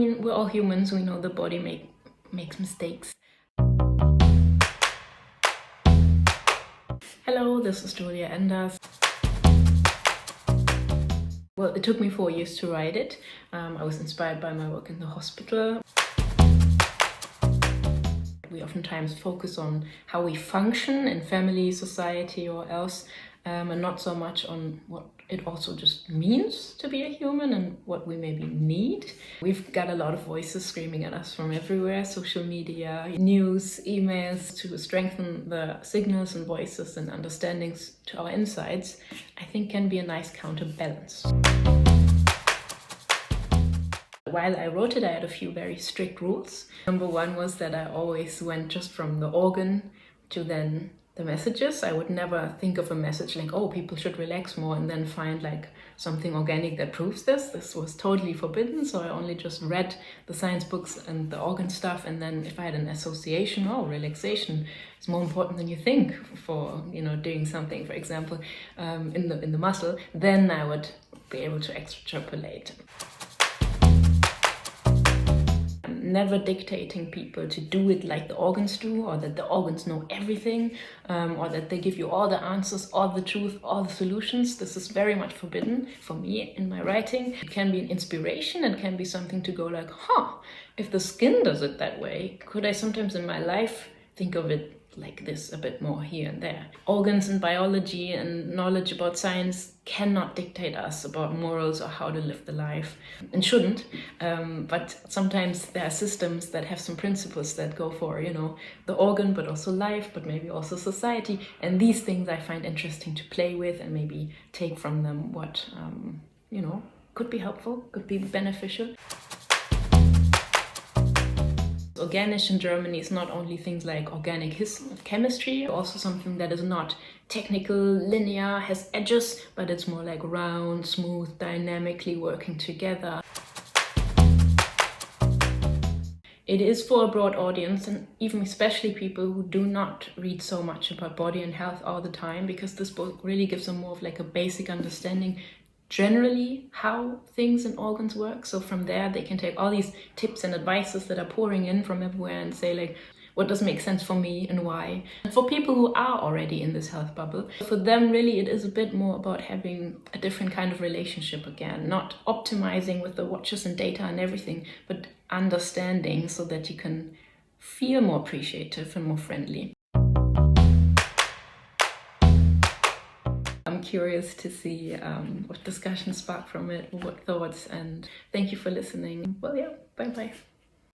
We're all humans, we know the body makes mistakes. Hello, this is Giulia Enders. Well, it took me 4 years to write it. I was inspired by my work in the hospital. We oftentimes focus on how we function in family, society, or else, and not so much on what it also just means to be a human and what we maybe need. We've got a lot of voices screaming at us from everywhere, social media, news, emails, to strengthen the signals and voices and understandings to our insides, I think can be a nice counterbalance. While I wrote it, I had a few very strict rules. Number one was that I always went just from the organ to then the messages. I would never think of a message like, oh, people should relax more, and then find like something organic that proves this. This was totally forbidden, so I only just read the science books and the organ stuff, and then if I had an association, oh, relaxation is more important than you think for, doing something, for example, in the muscle, then I would be able to extrapolate. Never dictating people to do it like the organs do, or that the organs know everything, or that they give you all the answers, all the truth, all the solutions. This is very much forbidden for me in my writing. It can be an inspiration, it can be something to go like, if the skin does it that way, could I sometimes in my life think of it like this a bit more here and there. Organs and biology and knowledge about science cannot dictate us about morals or how to live the life, and shouldn't, but sometimes there are systems that have some principles that go for, the organ, but also life, but maybe also society, and these things I find interesting to play with and maybe take from them what, could be helpful, could be beneficial. Organic in Germany is not only things like organic chemistry, also something that is not technical, linear, has edges, but it's more like round, smooth, dynamically working together. It is for a broad audience, and even especially people who do not read so much about body and health all the time, because this book really gives them more of like a basic understanding generally how things and organs work. So from there they can take all these tips and advices that are pouring in from everywhere and say like, what does make sense for me and why? And for people who are already in this health bubble, for them really it is a bit more about having a different kind of relationship again, not optimizing with the watches and data and everything, but understanding so that you can feel more appreciative and more friendly. I'm curious to see what discussions spark from it, what thoughts, and thank you for listening. Well, yeah, bye-bye.